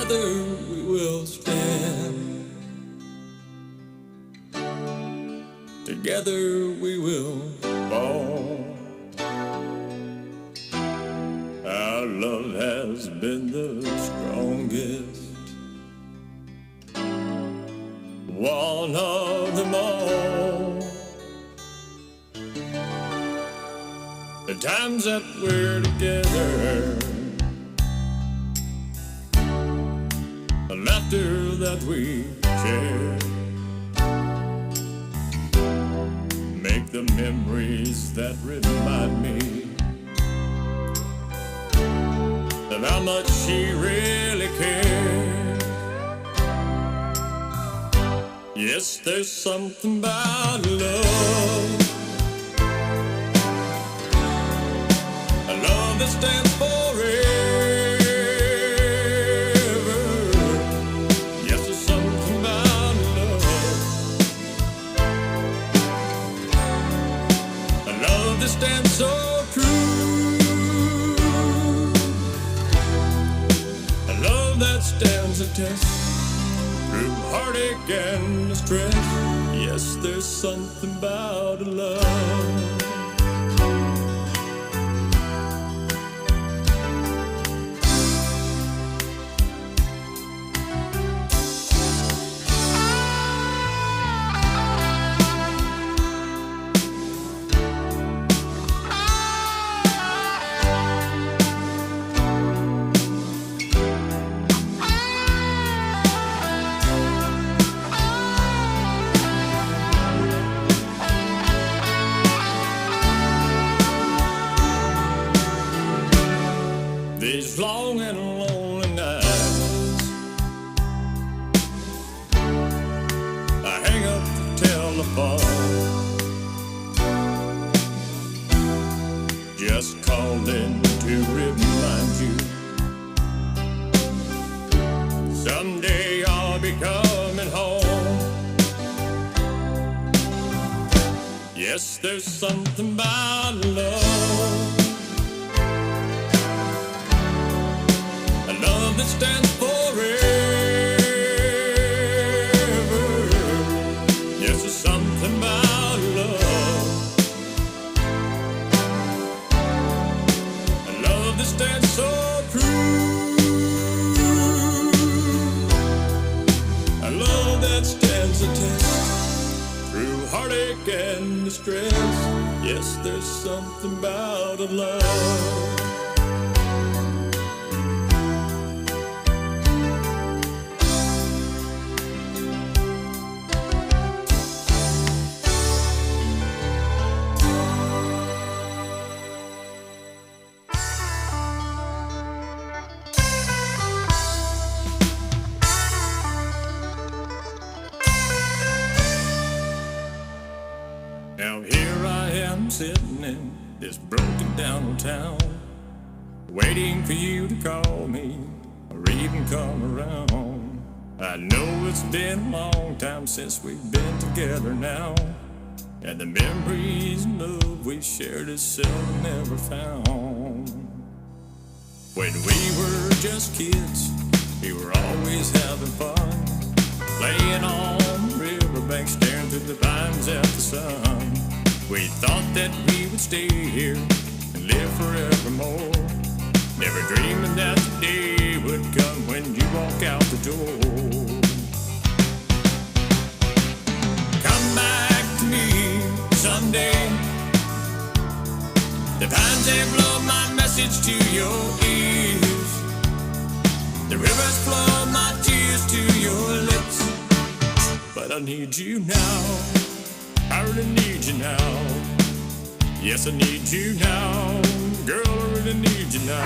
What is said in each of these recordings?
Together we will stand. Together we will fall. Our love has been the strongest, one of them all. The times that we're together, the laughter that we share, make the memories that remind me of how much she really cared. Yes, there's something about love, a love that stands forever. Yes, there's something about love, a love that stands so true, a love that stands the test through heartache and distress. Yes, there's something about love. These long and lonely nights, I hang up the telephone, just calling to remind you someday I'll be coming home. Yes, there's something about love, love that stands forever. Yes, there's something about love, a love that stands so true, a love that stands the test through heartache and distress. Yes, there's something about a love. Now here I am sitting in this broken down town, waiting for you to call me or even come around. I know it's been a long time since we've been together now, and the memories and love we shared is seldom ever found. When we were just kids, we were always having fun, playing on the riverbank, staring through the vines at the sun. We thought that we would stay here and live forevermore, never dreaming that the day would come when you walk out the door. Come back to me someday. The vines, they blow my message to your ears. The rivers flow my tears to your lips. But I need you now, I really need you now. Yes, I need you now, girl, I really need you now.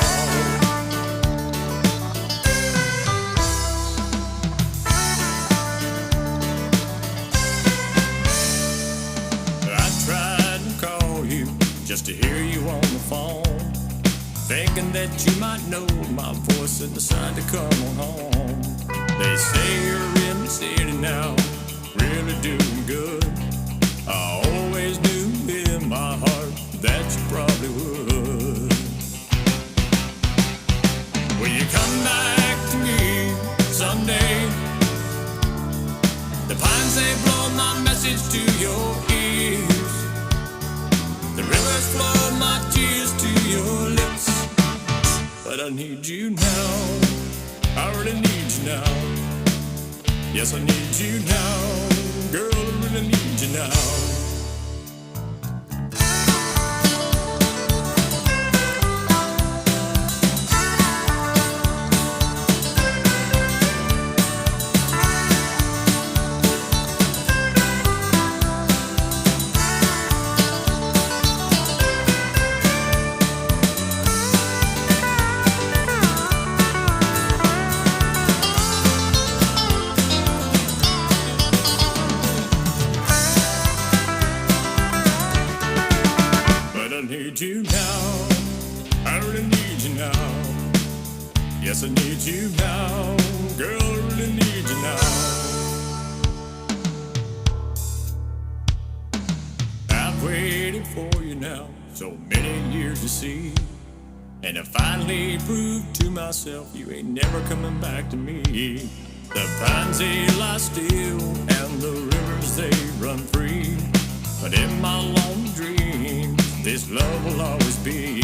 I tried to call you just to hear you on the phone, thinking that you might know my voice and decide to come on home. They say you're in the city now, really doing good. I always knew in my heart that you probably would. Will you come back to me message to your ears. The rivers flow my tears to your lips. But I need you now. I really need you now. Yes, I need you now. Girl, I really need you now. You now, I really need you now. Yes, I need you now. Girl, I really need you now. I've waited for you now so many years to see, and I finally proved to myself you ain't never coming back to me. The pines they lie still and the rivers they run free, but in my long dream this love will always be.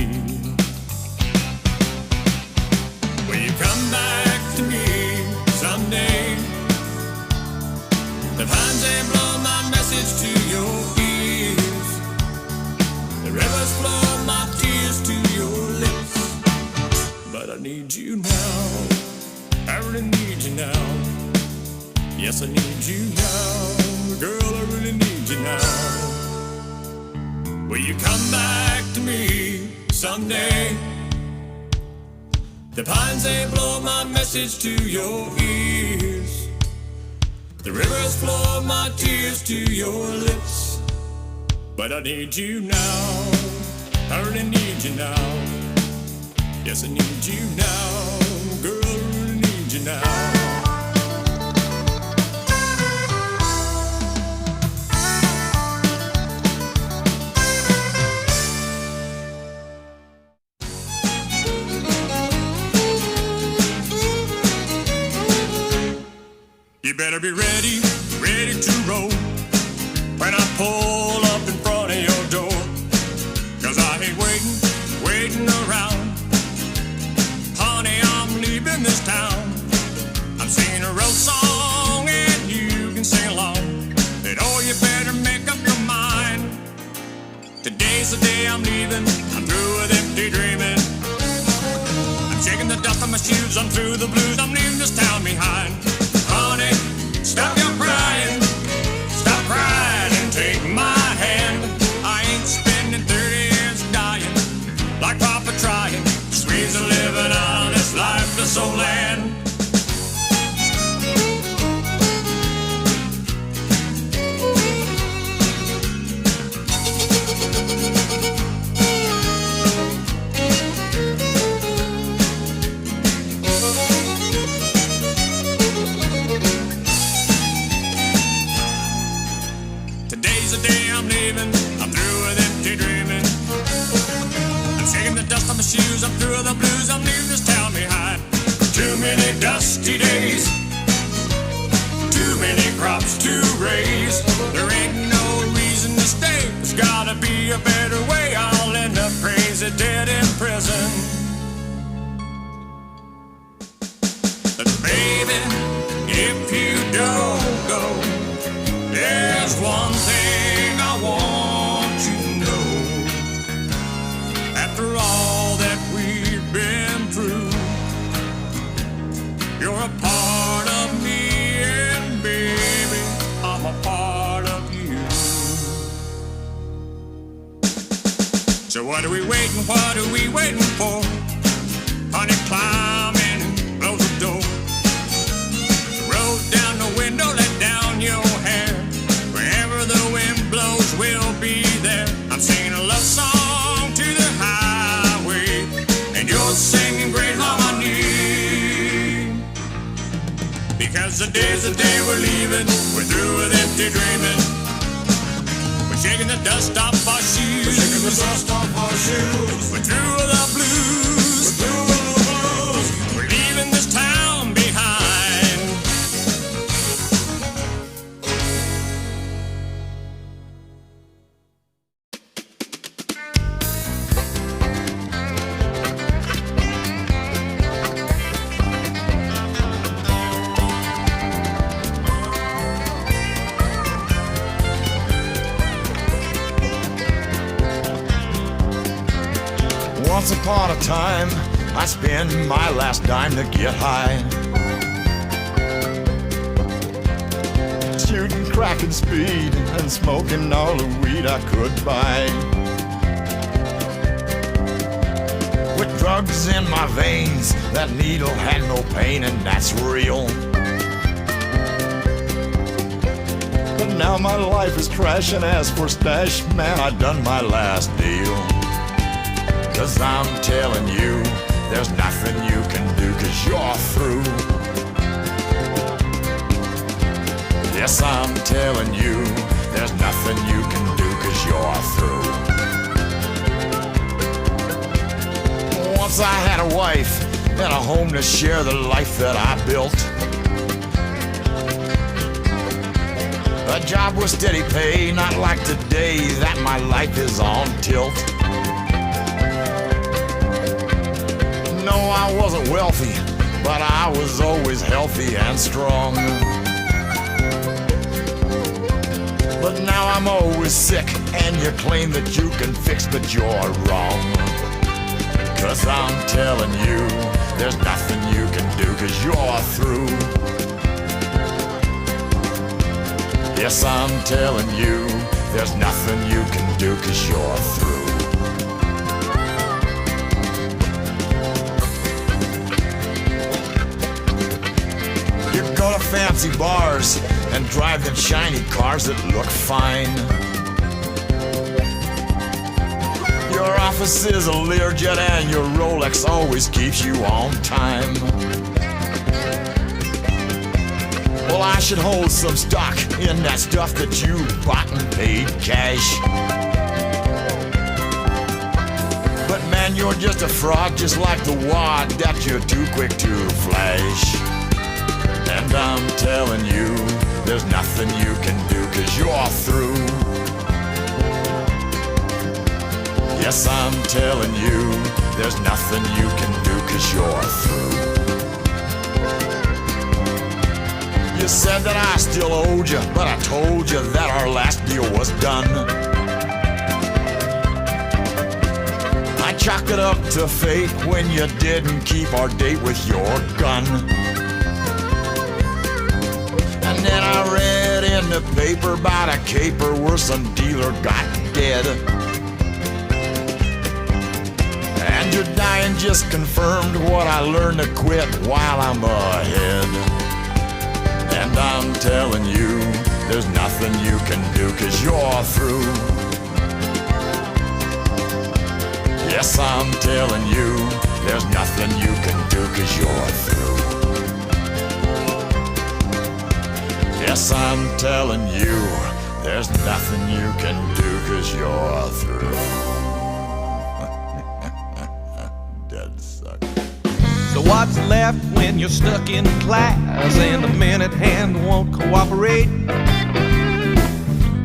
Will you come back to me someday? The pines they blow my message to your ears. The rivers flow my tears to your lips. But I need you now. I really need you now. Yes, I need you now. Girl, I really need you now. Will you come back to me someday? The pines they blow my message to your ears. The rivers flow my tears to your lips. But I need you now. I really need you now. Yes, I need you now. Girl, I really need you now. You better be ready, ready to roll when I pull up in front of your door. 'Cause I ain't waiting around. Honey, I'm leaving this town. I'm singing a road song and you can sing along. And oh, you better make up your mind. Today's the day I'm leaving. I'm through with empty dreaming. I'm shaking the dust from my shoes. I'm through the blues. I'm leaving this town behind. Honey, stop your crying. Stop crying and take my hand. I ain't spending 30 years dying like Papa trying. Squeeze a living out of this life, this old land. Shoes, I'm through the blues, I'm leaving this town behind. Too many dusty days, too many crops to raise. There ain't no reason to stay. There's gotta be a better way. I'll end up crazy, dead in prison. But baby, if you don't go, there's one thing I want you to know. After all that we've been through, you're a part of me, and baby, I'm a part of you. So what are we waiting for? Honey, climb in and close the door. Roll down the window, let down your hair. Wherever the wind blows, we'll be there. I'm singing a love song to the highway, and you're singing great harmony. Because the day's the day we're leaving. We're through with empty dreaming. We're shaking the dust off our shoes. We're shaking the dust off our shoes. We're through with the blues. We're through with the blues. We're leaving this town behind. Once upon a time, I spent my last dime to get high. Shooting crack and speed and smoking all the weed I could buy. With drugs in my veins, that needle had no pain, and that's real. But now my life is crashing. As for stash, man, I done my last deal. 'Cause I'm telling you, there's nothing you can do, 'cause you're through. Yes, I'm telling you, there's nothing you can do, 'cause you're through. Once I had a wife and a home to share the life that I built. A job with steady pay, not like today that my life is on tilt. No, I wasn't wealthy, but I was always healthy and strong. But now I'm always sick, and you claim that you can fix, but you're wrong. 'Cause I'm telling you, there's nothing you can do, 'cause you're through. Yes, I'm telling you, there's nothing you can do, 'cause you're through. You go to fancy bars and drive in shiny cars that look fine. Your office is a Learjet and your Rolex always keeps you on time. Well, I should hold some stock in that stuff that you bought and paid cash. But man, you're just a fraud, just like the wad that you're too quick to flash. And I'm telling you, there's nothing you can do, 'cause you're through. Yes, I'm telling you, there's nothing you can do, 'cause you're through. You said that I still owed you, but I told you that our last deal was done. I chalked it up to fate when you didn't keep our date with your gun. And then I read in the paper about a caper where some dealer got dead. And your dying just confirmed what I learned to quit while I'm ahead. And I'm telling you, there's nothing you can do, 'cause you're through. Yes, I'm telling you, there's nothing you can do, 'cause you're through. Yes, I'm telling you, there's nothing you can do, 'cause you're through. Dead sucker. So what's left when you're stuck in class and the minute hand won't cooperate?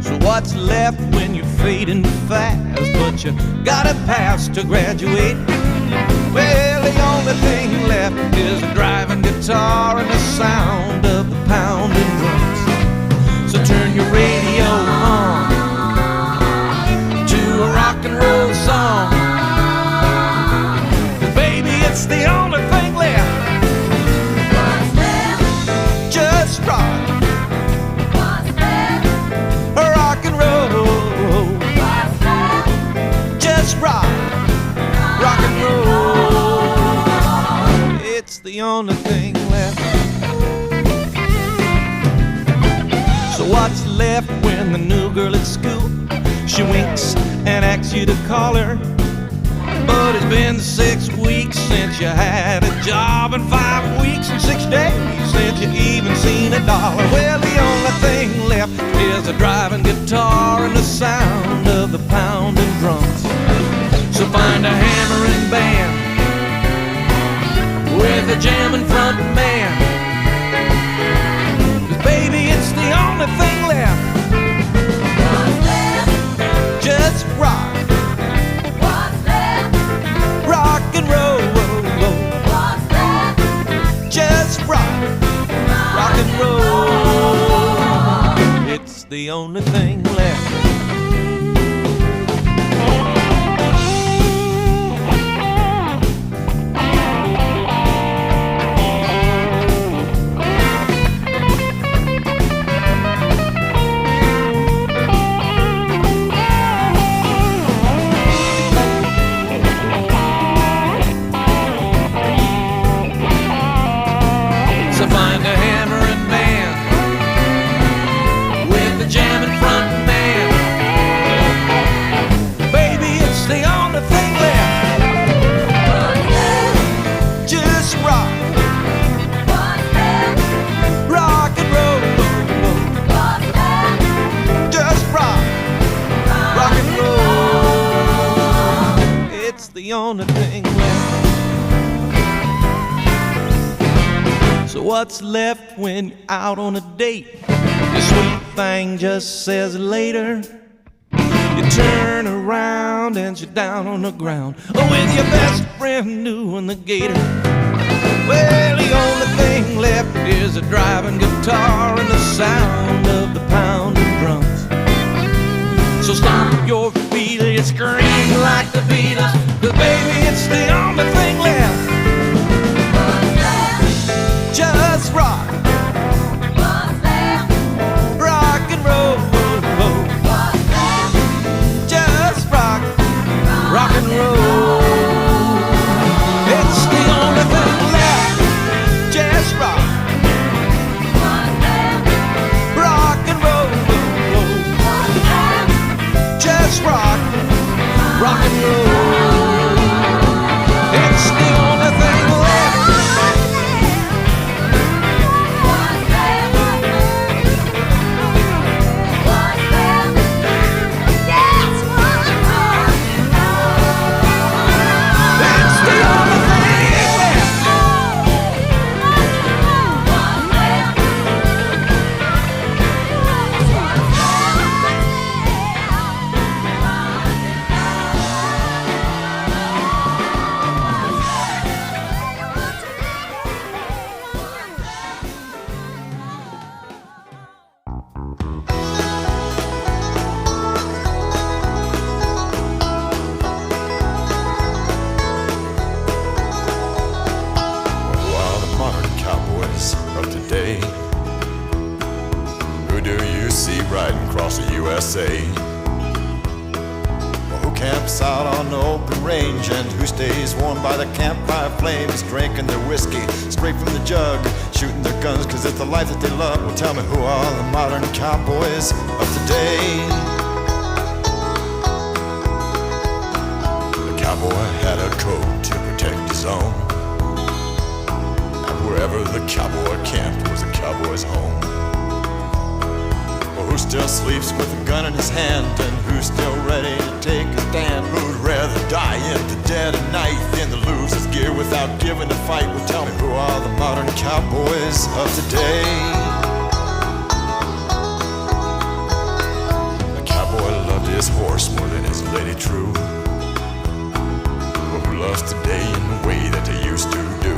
So what's left when you're fading fast, but you gotta pass to graduate? Well, the only thing left is a driving guitar and the sound of the pounding drums. So turn your radio on to a rock and roll song. 'Cause baby, it's the only thing left. What's left? Just rock. What's left? Rock and roll. What's left? Just rock. Rock and roll. It's the only thing left. So what's left when the new girl at school, she winks and asks you to call her? But it's been 6 weeks since you had a job, and 5 weeks and 6 days since you even seen a dollar. Well, the only thing left is a driving guitar and the sound of the pounding drums. So find a hammering band with a jamming front man. 'Cause baby, it's the only thing left. What's left? Just rock. What's left? Rock and roll. What's left? Just rock. Rock and roll. It's the only thing left. what's left when you're out on a date? The sweet thing just says later. You turn around and you're down on the ground with your best friend doing the gator. Well, the only thing left is a driving guitar and the sound of the pounding drums. So stomp your feet and scream like the Beatles, 'cause baby, it's the only thing left. Just rock, rock and roll. Just rock, rock and roll. It's the only thing left. Just rock, rock and roll. Just rock, rock and roll. It's the only thing left. Who camps out on the open range and who stays warm by the campfire flames, drinking their whiskey straight from the jug, shooting their guns 'cause it's the life that they love. Well, tell me, who are the modern cowboys of today? The cowboy had a code to protect his own, and wherever the cowboy camped was a cowboy's home. Who still sleeps with a gun in his hand, and who's still ready to take a stand? Who'd rather die in the dead of night than to lose his gear without giving a fight? Well, tell me, who are the modern cowboys of today? The cowboy loved his horse more than his lady true. Well, who loves today in the way that they used to do?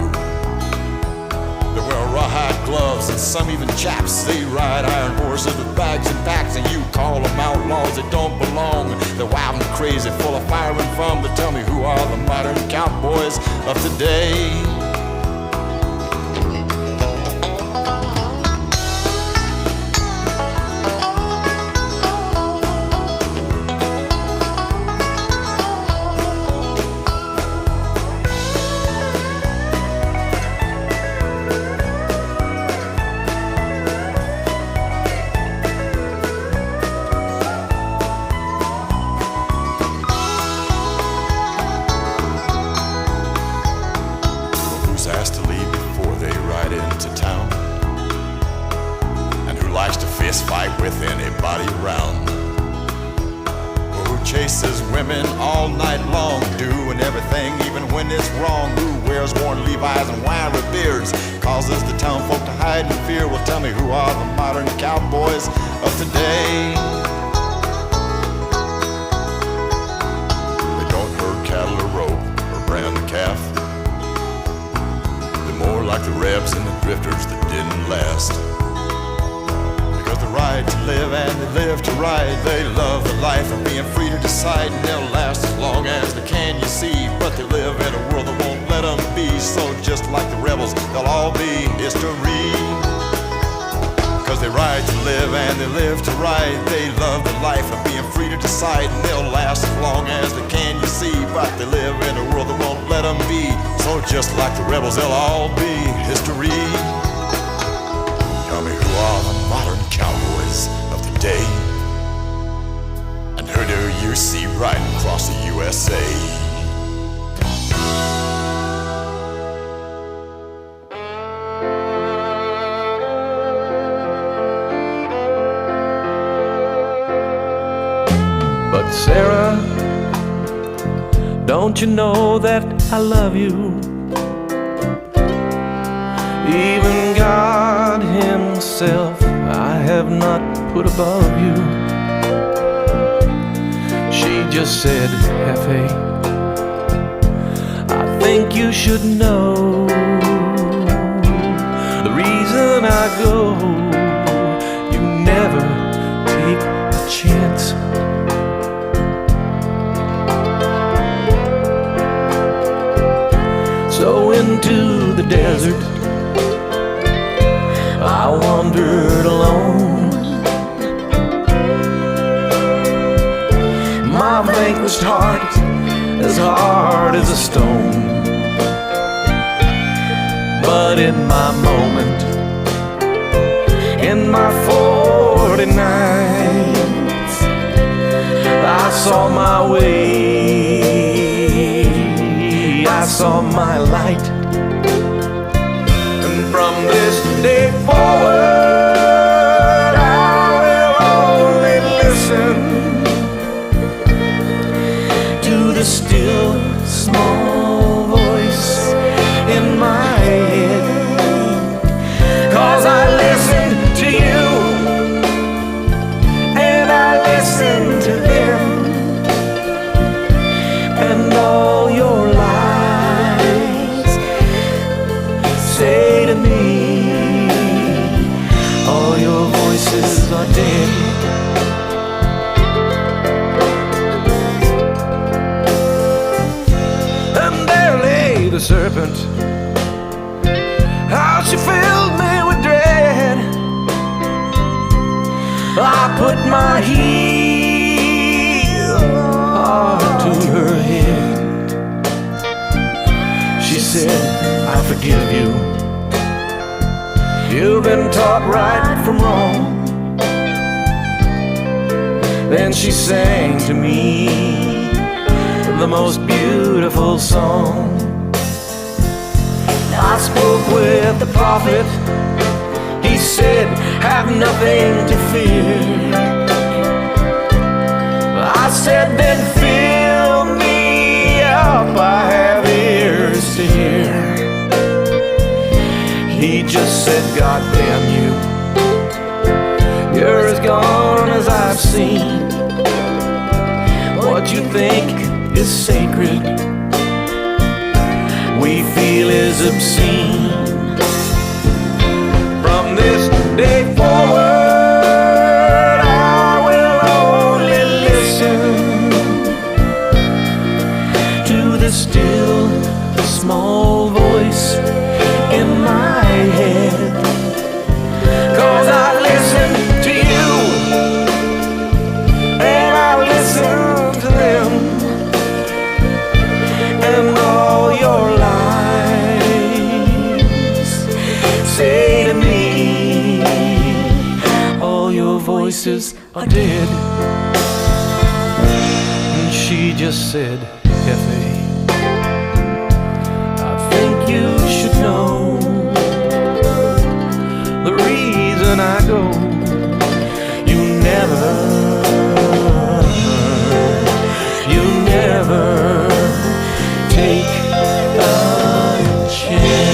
They wear rawhide gloves and some even chaps. They ride iron horses with bags and packs, and you call them outlaws that don't belong. They're wild and crazy, full of fire and fun. But tell me, who are the modern cowboys of today? Chases women all night long, doing everything even when it's wrong. Who wears worn Levi's and wiry beards, causes the town folk to hide in fear? Well, tell me, who are the modern cowboys of today? They don't herd cattle or rope or brand the calf. They're more like the rebs and the drifters that didn't last. They ride to live and they live to ride. They love the life of being free to decide, and they'll last as long as they can, you see. But they live in a world that won't let them be. So just like the rebels, they'll all be history. 'Cause they ride to live and they live to ride. They love the life of being free to decide, and they'll last as long as they can, you see. But they live in a world that won't let them be. So just like the rebels, they'll all be history. Tell me, who are the modern cowboys of the day? And who do you see riding across the USA? But Sarah, don't you know that I love you? Even God myself I have not put above you. She just said, Hefe, I think you should know the reason I go. You never take a chance. So into the desert I wandered alone. My vanquished heart as hard as a stone. But in my moment, in my 49, I saw my way, I saw my light. And from this day forward, I will only listen to the still small voice in my head. 'Cause I listened to you and I listened to them, and all your lies say to me, all your voices are dead. And there lay the serpent, how she filled me with dread. I put my heel to her head. She said, I forgive you. You've been taught right from wrong. Then she sang to me the most beautiful song. I spoke with the prophet. He said, have nothing to fear. I said, then fill me up, I have ears to hear. He just said, God damn you, you're as gone as I've seen. What you think is sacred, we feel is obscene. From this day forward, I will only listen to the still small voice in my head. 'Cause I listen to you and I listen to them, and all your lies say to me, all your voices are dead. And she just said, Hefe, I think you should know the reason I go. You never take a chance.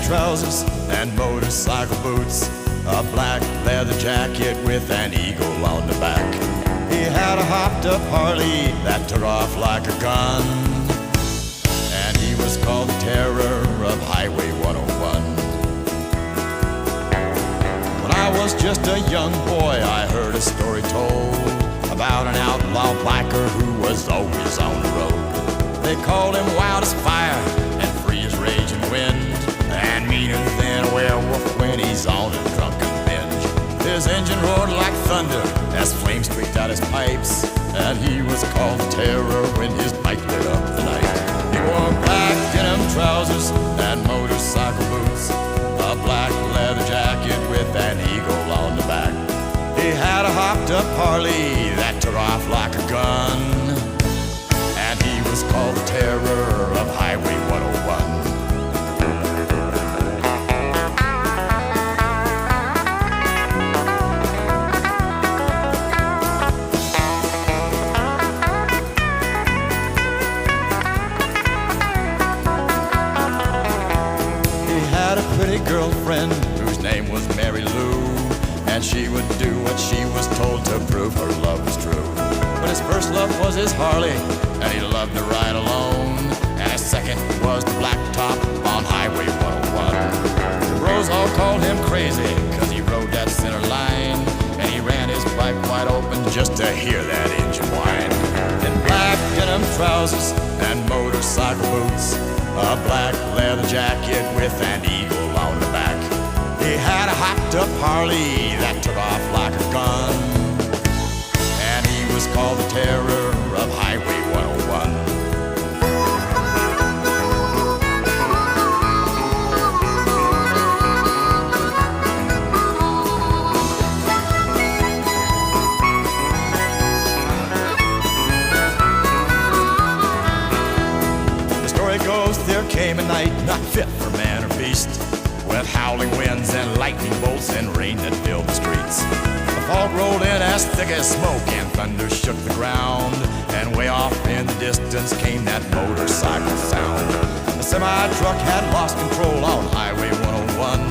trousers and motorcycle boots, a black leather jacket with an eagle on the back. He had a hopped-up Harley that took off like a gun, and he was called the terror of Highway 101. When I was just a young boy, I heard a story told about an outlaw biker who was always on the road. They called him wild as fire and free as raging wind, and meaner than a werewolf when he's on a drunken binge. His engine roared like thunder as flames streaked out his pipes, and he was called the terror when his bike lit up the night. He wore black denim trousers and motorcycle boots, a black leather jacket with an eagle on the back. He had a hopped-up Harley that took off like a gun, and he was called the terror of Highway 101. Pretty girlfriend whose name was Mary Lou, and she would do what she was told to prove her love was true. But his first love was his Harley, and he loved to ride alone, and his second was the black top on Highway 101. The bros all called him crazy cause he rode that center line, and he ran his bike wide open just to hear that engine whine. In black denim trousers and motorcycle boots, a black leather jacket with an eagle on the back. He had a hopped-up Harley that took off like a gun, and he was called the terror of Highway 101. There came a night not fit for man or beast, with howling winds and lightning bolts and rain that filled the streets. The fog rolled in as thick as smoke and thunder shook the ground, and way off in the distance came that motorcycle sound. The semi-truck had lost control on Highway 101,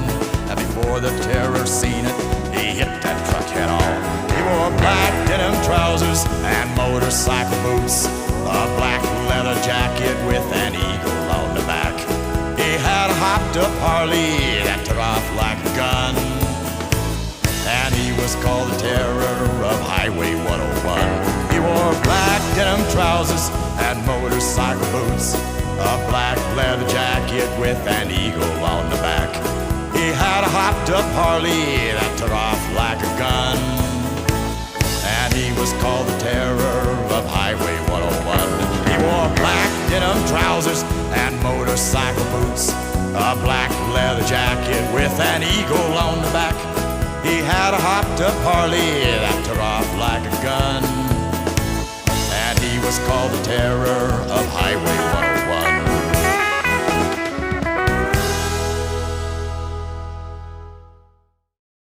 and before the terror seen it, he hit that truck head on. He wore black denim trousers and motorcycle boots, a black leather jacket with an eagle on the back. He had a hopped-up Harley that took off like a gun, and he was called the terror of Highway 101. He wore black denim trousers and motorcycle boots, a black leather jacket with an eagle on the back. He had a hopped-up Harley that took off like a gun, and he was called the terror of Highway 101. He wore black denim trousers and motorcycle boots, a black leather jacket with an eagle on the back. He had a hopped-up Harley that took off like a gun, and he was called the terror